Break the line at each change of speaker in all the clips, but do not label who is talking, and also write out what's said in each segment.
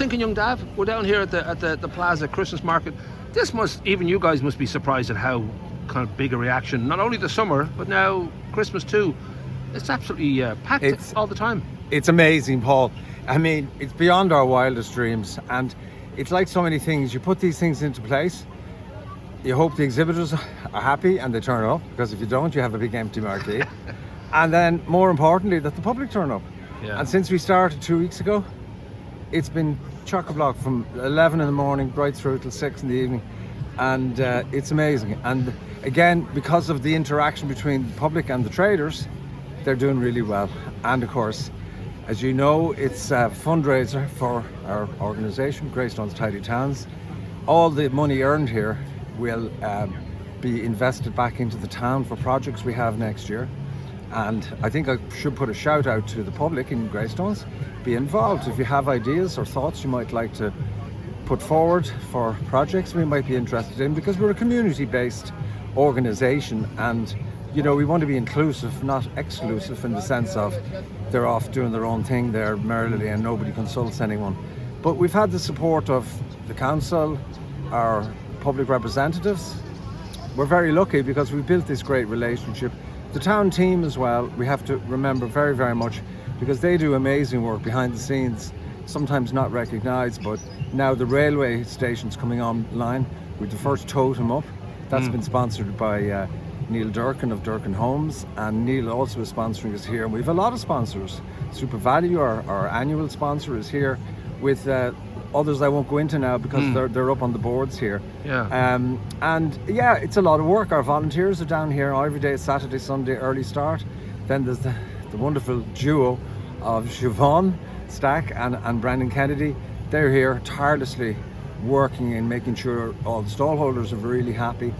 Thinking, young Dav, we're down here at the Plaza Christmas Market. Even you guys must be surprised at how kind of big a reaction, not only the summer, but now Christmas too. It's absolutely packed all the time.
It's amazing, Paul. I mean, it's beyond our wildest dreams, and it's like so many things. You put these things into place, you hope the exhibitors are happy and they turn up, because if you don't, you have a big empty marquee. And then, more importantly, that the public turn up.
Yeah.
And since we started 2 weeks ago, it's been chock-a-block from 11 in the morning right through till 6 in the evening, and it's amazing. And again, because of the interaction between the public and the traders, they're doing really well. And of course, as you know, it's a fundraiser for our organisation, GREYSTONES Tidy Towns. All the money earned here will be invested back into the town for projects we have next year. And I think I should put a shout out to the public in Greystones. Be involved. If you have ideas or thoughts you might like to put forward for projects we might be interested in, because we're a community-based organisation, and you know, we want to be inclusive, not exclusive, in the sense of they're off doing their own thing there merrily and nobody consults anyone. But we've had the support of the council, our public representatives. We're very lucky because we've built this great relationship. The town team as well, we have to remember very, very much, because they do amazing work behind the scenes, sometimes not recognised. But now the railway station's coming online with the first totem up. That's been sponsored by Neil Durkin of Durkin Homes, and Neil also is sponsoring us here. And we have a lot of sponsors. Super Value, our annual sponsor, is here, with others I won't go into now because they're up on the boards here.
Yeah.
And yeah, it's a lot of work. Our volunteers are down here every day, Saturday, Sunday, early start. Then there's the wonderful duo of Siobhan Stack and Brandon Kennedy. They're here tirelessly working and making sure all the stallholders are really happy.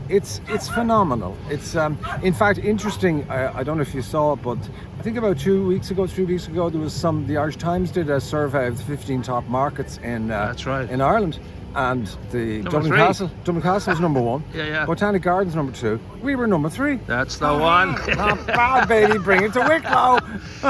It's phenomenal. It's in fact interesting. I don't know if you saw it, but I think about 3 weeks ago, there was the Irish Times did a survey of the 15 top markets in
That's right.
in Ireland, and the Dublin
three.
Castle was number 1.
Yeah.
Botanic Gardens number 2. We were number 3.
That's the one.
Not bad, baby. Bring it to Wicklow.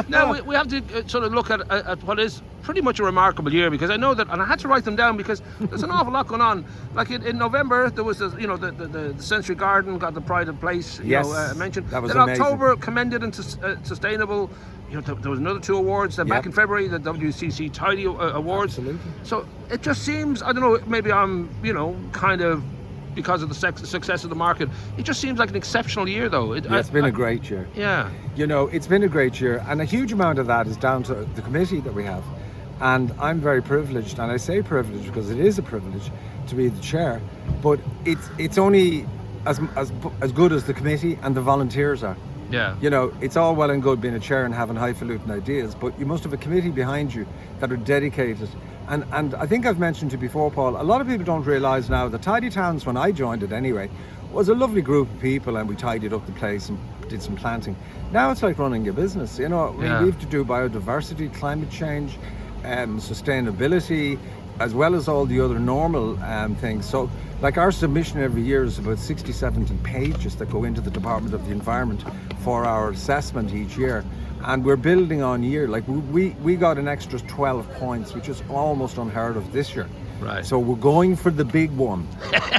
Now we have to sort of look at what is pretty much a remarkable year, because I know that, and I had to write them down because there's an awful lot going on. Like in November there was the Century Garden got the Pride of Place mentioned.
That was
then
amazing.
October commended and sustainable. There was another 2 awards. Then back in February, the WCC Tidy Awards.
Absolutely.
So it just seems, I don't know, maybe I'm kind of, because of the success of the market, it just seems like an exceptional year, though.
It's been a great year.
Yeah.
It's been a great year, and a huge amount of that is down to the committee that we have. And I'm very privileged, and I say privileged because it is a privilege to be the chair, but it's only as good as the committee and the volunteers are.
Yeah.
It's all well and good being a chair and having highfalutin ideas, but you must have a committee behind you that are dedicated. And I think I've mentioned to you before, Paul, a lot of people don't realise now that Tidy Towns, when I joined it anyway, was a lovely group of people, and we tidied up the place and did some planting. Now it's like running a business. We have to do biodiversity, climate change, sustainability, as well as all the other normal things. So like our submission every year is about 60, 70 pages that go into the Department of the Environment for our assessment each year. And we're building on year. Like we got an extra 12 points, which is almost unheard of this year.
Right.
So we're going for the big one.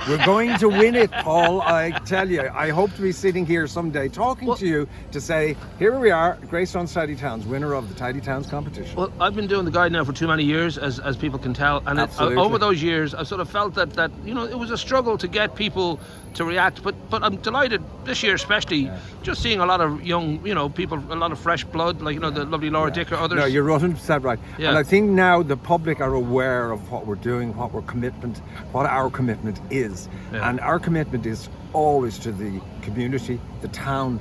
We're going to win it, Paul. I tell you, I hope to be sitting here someday talking to you to say, here we are, Greystones Tidy Towns, winner of the Tidy Towns competition.
Well, I've been doing the guide now for too many years, as people can tell, and over those years I sort of felt that it was a struggle to get people to react, but I'm delighted this year, especially just seeing a lot of young people, a lot of fresh blood, like the lovely Laura Dicker, others.
No, you're 100% right.
Yeah.
And I think now the public are aware of what we're doing, what our commitment is.
Yeah.
And our commitment is always to the community, the town,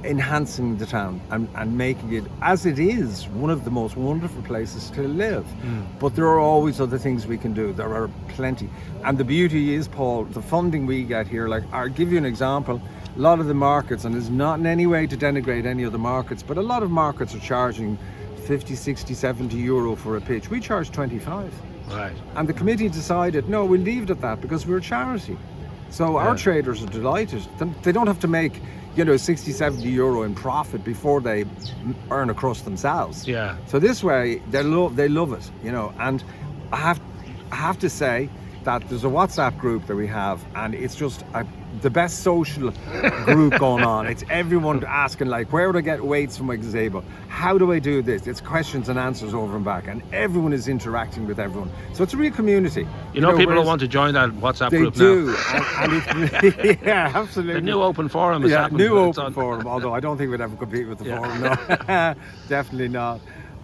enhancing the town and making it, as it is, one of the most wonderful places to live. But there are always other things we can do. There are plenty. And the beauty is, Paul, the funding we get here, like I'll give you an example. A lot of the markets, and it's not in any way to denigrate any of the markets, but a lot of markets are charging 50, 60, 70 euro for a pitch. We charge 25.
Right.
And the committee decided, no, we'll leave it at that because we're a charity. So our traders are delighted. They don't have to make, 60, 70 euro in profit before they earn a crust themselves.
Yeah.
So this way, they love it, And I have to say that there's a WhatsApp group that we have, and it's just the best social group going on. It's everyone asking, like, where do I get weights for my gazebo? How do I do this? It's questions and answers over and back, and everyone is interacting with everyone. So it's a real community.
People don't want to join that WhatsApp group now.
They do, and it's, yeah, absolutely.
The new open forum is happening.
New open forum, although I don't think we'd ever compete with the forum, no. Definitely not.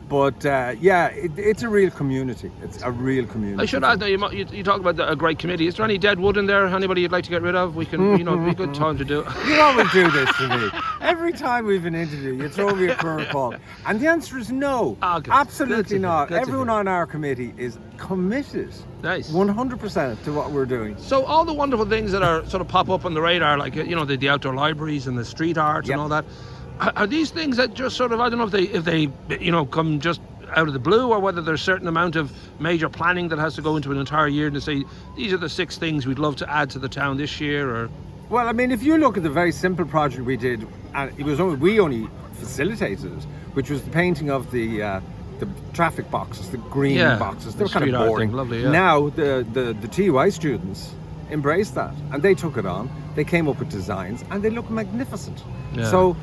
But it's a real community. It's a real community.
I should add, now you talk about a great committee. Is there any dead wood in there? Anybody you'd like to get rid of? We can, it'd be a good time to do it.
You always do this to me. Every time we've an interview, you throw me a curveball. And the answer is no.
Okay.
Absolutely not. Everyone on our committee is committed.
Nice.
100% to what we're doing.
So all the wonderful things that are sort of pop up on the radar, like, the outdoor libraries and the street art and all that, are these things that just sort of, I don't know if they come just out of the blue, or whether there's a certain amount of major planning that has to go into an entire year to say, these are the 6 things we'd love to add to the town this year, or...
Well, I mean, if you look at the very simple project we did, and we only facilitated it, which was the painting of the traffic boxes, the green boxes. They're kind of boring.
Lovely, yeah.
Now the TY students embraced that, and they took it on. They came up with designs, and they look magnificent.
Yeah.
So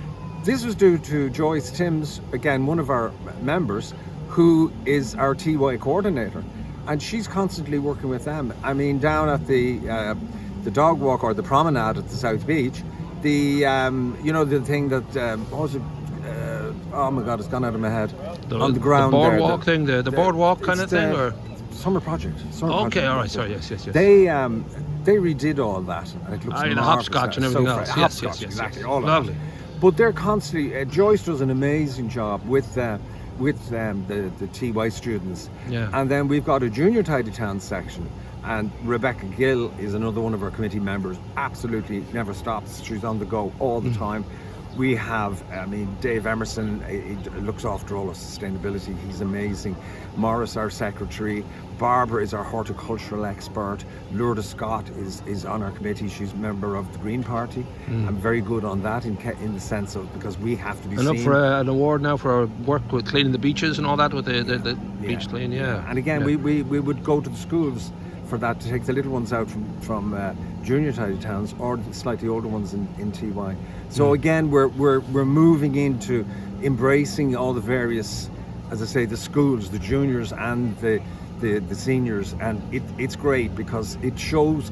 this was due to Joyce Timms, again, one of our members, who is our TY coordinator, and she's constantly working with them. I mean, down at the dog walk or the promenade at the South Beach, the the thing that what was it? Oh my God, it's gone out of my head. On the ground,
the boardwalk thing, the boardwalk kind of thing, or
summer project.
Okay, all right, sorry, yes.
They redid all that, and it looks
the
marvelous.
hopscotch and everything else.
Hopscotch, exactly. All
lovely.
Of that. But they're constantly. Joyce does an amazing job with the TY students. Yeah. And then we've got a junior tidy towns section, and Rebecca Gill is another one of our committee members. Absolutely never stops. She's on the go all the time. We have, Dave Emerson, he looks after all of sustainability. He's amazing. Morris, our secretary. Barbara is our horticultural expert. Lourdes Scott is on our committee. She's a member of the Green Party. I'm very good on that in the sense of, because we have to be seen.
And up for an award now for our work with cleaning the beaches and all that, with the beach clean, And
again, we would go to the schools for that, to take the little ones out from junior tidy towns, or the slightly older ones in TY. So again, we're moving into embracing all the various, as I say, the schools, the juniors and the seniors, and it's great because it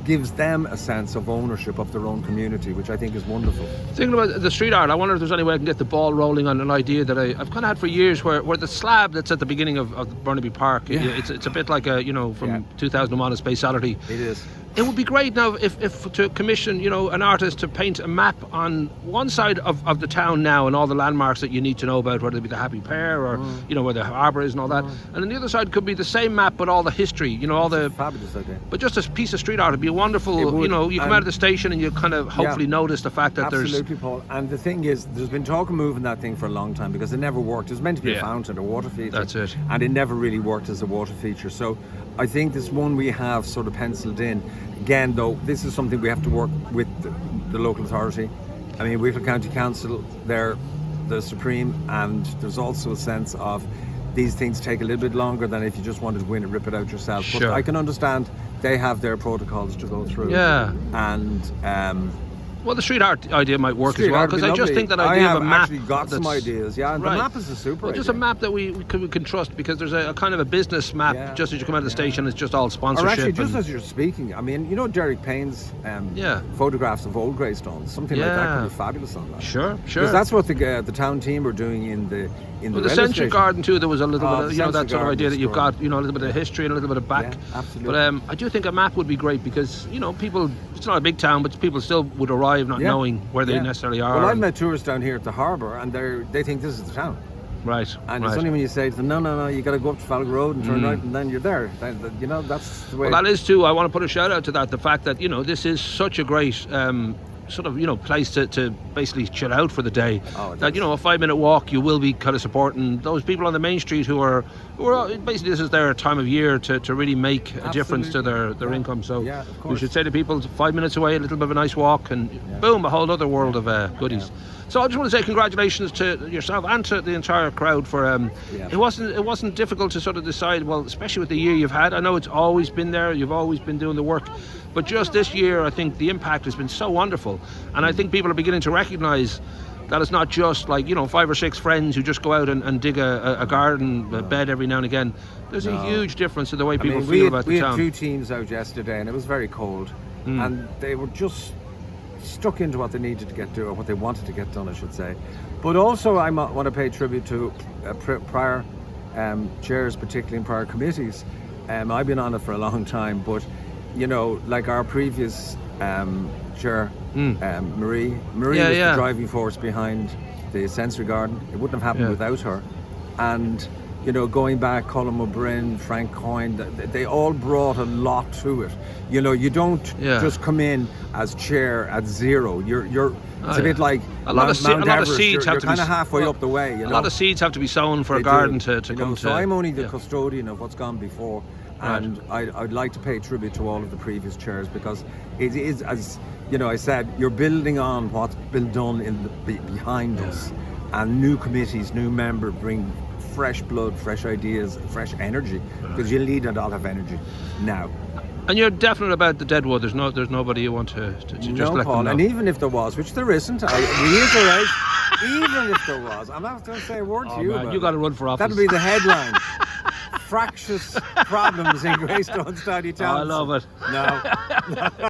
gives them a sense of ownership of their own community, which I think is wonderful.
Thinking about the street art, I wonder if there's any way I can get the ball rolling on an idea that I've kind of had for years, where the slab that's at the beginning of Burnaby Park, it's a bit like from 2001: A Space Odyssey.
It is.
It would be great now if to commission an artist to paint a map on one side of the town now, and all the landmarks that you need to know about, whether it be the Happy Pear or where the harbour is and all that, and on the other side could be the same map but all the history, all the
fabulous idea.
But just a piece of street art would be wonderful. You come out of the station and you kind of hopefully notice the fact that
absolutely, Paul. And the thing is, there's been talk of moving that thing for a long time because it never worked. It was meant to be a fountain, a water feature.
That's it.
And it never really worked as a water feature. So I think this one we have sort of penciled in. Again, though, this is something we have to work with the local authority. I mean, Wicklow County Council, they're the supreme, and there's also a sense of these things take a little bit longer than if you just wanted to go in and rip it out yourself.
Sure.
But I can understand they have their protocols to go through.
Yeah.
And
well, the street art idea might work as well, because I just think that idea of a map.
I actually got some ideas, and the map is a super idea.
Just a map that we can trust, because there's a kind of a business map just as you come out of the station. It's just all sponsorship.
Or actually, just as you're speaking, I mean, Derek Payne's photographs of old Greystones, something like that could be fabulous on that.
Sure.
Because that's what the town team are doing in the
Century Garden too. There was a little bit of, that sort of idea that you've got, a little bit of history and a little bit of back.
Yeah, absolutely.
But I do think a map would be great, because people, it's not a big town, but people still would arrive not knowing where they necessarily are.
Well, I've met tourists down here at the harbour, and they think this is the town.
Right.
And it's only when you say to them, no, you got to go up to Falg Road and turn right, and then you're there. That's the way.
Well, that is too. I want to put a shout out to that. The fact that this is such a great sort of, you know, place to basically chill out for the day.
Oh,
that, you know, a 5-minute walk, you will be kind of supporting those people on the main street who are basically, this is their time of year to really make a difference to their income. So we should say to people, 5 minutes away, a little bit of a nice walk, and boom, a whole other world of goodies. So I just want to say congratulations to yourself and to the entire crowd for it wasn't difficult to sort of decide, well, especially with the year you've had. I know it's always been there, you've always been doing the work, but just this year I think the impact has been so wonderful, and I think people are beginning to recognise that it's not just like, you know, 5 or 6 friends who just go out and dig a garden bed every now and again. There's a huge difference in the way people feel about the town.
We had 2 teams out yesterday and it was very cold, and they were just stuck into what they needed to get done, or what they wanted to get done, I should say. But also I want to pay tribute to prior chairs, particularly in prior committees. I've been on it for a long time, but you know, like our previous chair, Marie was the driving force behind the sensory garden. It wouldn't have happened without her. And you know, going back, Colin O'Brien, Frank Coyne, they all brought a lot to it. You know, you don't just come in as chair at zero. It's a bit like Mount Everest. You're kind of halfway up the way. You know?
A lot of seeds have to be sown for a garden to come to.
So I'm only the custodian of what's gone before, and I'd like to pay tribute to all of the previous chairs, because it is, as you know, I said, you're building on what's been done behind us, and new committees, new members bring fresh blood, fresh ideas, fresh energy, because you need a lot of energy now.
And you're definite about the Deadwood. There's nobody you want to just let
Paul,
them know.
And even if there was, which there isn't, I reiterate, even if there was, I'm not going to say a word to you about
you got to run for office.
That'll be the headline. Fractious problems in Greystones Tidy Towns.
I love it.
No.